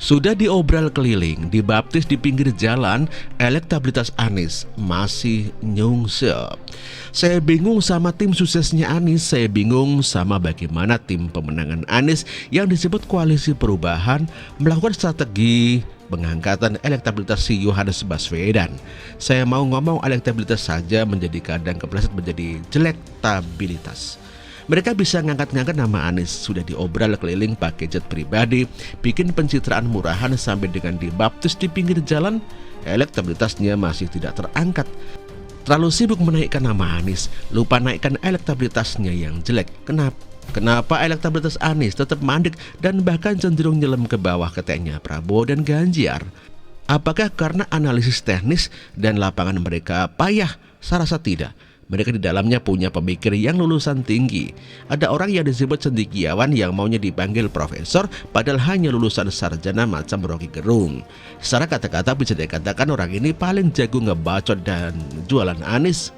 Sudah diobral keliling, dibaptis di pinggir jalan, elektabilitas Anies masih nyungsep. Saya bingung sama tim suksesnya Anies, saya bingung sama bagaimana tim pemenangan Anies yang disebut Koalisi Perubahan melakukan strategi pengangkatan elektabilitas si Yohanes Baswedan. Saya mau ngomong elektabilitas saja menjadi kadang kepleset menjadi jelektabilitas. Mereka bisa ngangkat-ngangkat nama Anies, sudah diobral keliling pakai jet pribadi, bikin pencitraan murahan sampai dengan dibaptis di pinggir jalan, elektabilitasnya masih tidak terangkat. Terlalu sibuk menaikkan nama Anies, lupa naikkan elektabilitasnya yang jelek. Kenapa elektabilitas Anies tetap mandek dan bahkan cenderung nyelam ke bawah katanya Prabowo dan Ganjar? Apakah karena analisis teknis dan lapangan mereka payah? Saya rasa tidak. Mereka di dalamnya punya pemikir yang lulusan tinggi. Ada orang yang disebut cendekiawan yang maunya dipanggil profesor padahal hanya lulusan sarjana macam Rocky Gerung. Secara kata-kata bisa dikatakan orang ini paling jago ngebacot dan jualan Anies.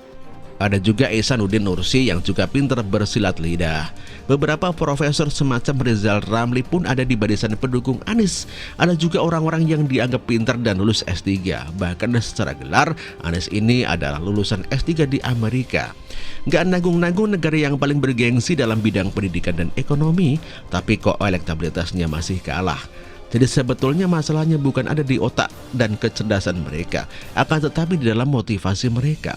Ada juga Ihsanuddin Nursi yang juga pintar bersilat lidah. Beberapa profesor semacam Rizal Ramli pun ada di barisan pendukung Anies. Ada juga orang-orang yang dianggap pintar dan lulus S3. Bahkan secara gelar, Anies ini adalah lulusan S3 di Amerika. Gak nanggung-nanggung negara yang paling bergengsi dalam bidang pendidikan dan ekonomi, tapi kok elektabilitasnya masih kalah. Jadi sebetulnya masalahnya bukan ada di otak dan kecerdasan mereka, akan tetapi di dalam motivasi mereka.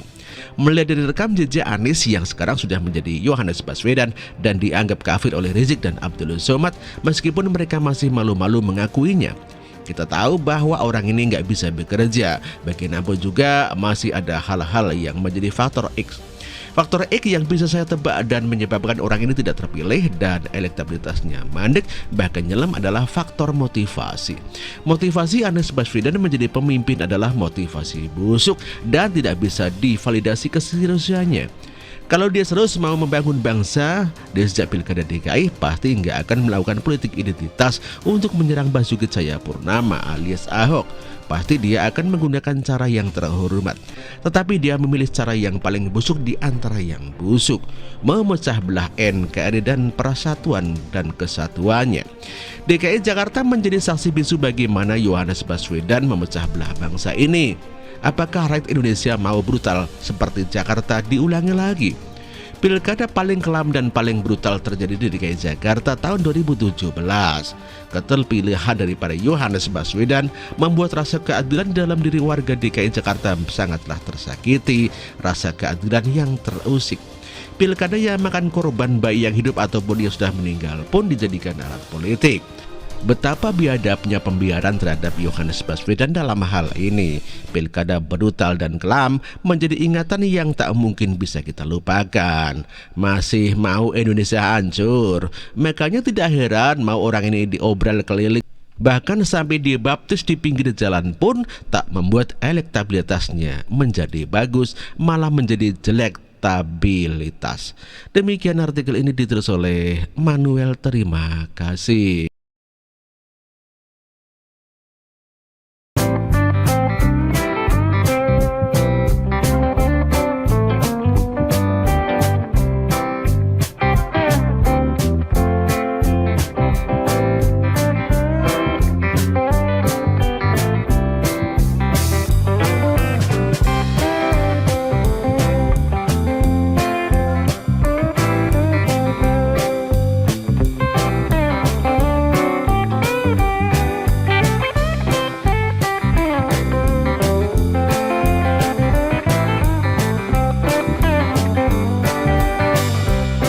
Melihat dari rekam jejak Anies yang sekarang sudah menjadi Yohanes Baswedan dan dianggap kafir oleh Rizik dan Abdul Somad, meskipun mereka masih malu-malu mengakuinya. Kita tahu bahwa orang ini nggak bisa bekerja, bagaimanapun juga masih ada hal-hal yang menjadi faktor X. Faktor X yang bisa saya tebak dan menyebabkan orang ini tidak terpilih dan elektabilitasnya mandek bahkan nyelam adalah faktor motivasi. Motivasi Anies Baswedan menjadi pemimpin adalah motivasi busuk dan tidak bisa divalidasi keseriusannya. Kalau dia serius mau membangun bangsa, di sejak Pilkada DKI pasti nggak akan melakukan politik identitas untuk menyerang Basuki Cahayapurnama alias Ahok. Pasti dia akan menggunakan cara yang terhormat. Tetapi dia memilih cara yang paling busuk di antara yang busuk, memecah belah NKRI dan persatuan dan kesatuannya. DKI Jakarta menjadi saksi bisu bagaimana Yohanes Baswedan memecah belah bangsa ini. Apakah rakyat Indonesia mau brutal seperti Jakarta diulangi lagi? Pilkada paling kelam dan paling brutal terjadi di DKI Jakarta tahun 2017. Keterpilihan daripada Yohanes Baswedan membuat rasa keadilan dalam diri warga DKI Jakarta sangatlah tersakiti, rasa keadilan yang terusik. Pilkada yang makan korban bayi yang hidup ataupun yang sudah meninggal pun dijadikan alat politik. Betapa biadabnya pembiaran terhadap Yohanes Baswedan dalam hal ini. Pilkada brutal dan kelam menjadi ingatan yang tak mungkin bisa kita lupakan. Masih mau Indonesia hancur. Makanya tidak heran mau orang ini diobral keliling. Bahkan sampai dibaptis di pinggir jalan pun tak membuat elektabilitasnya menjadi bagus, malah menjadi jelek. Stabilitas. Demikian artikel ini ditulis oleh Manuel. Terima kasih.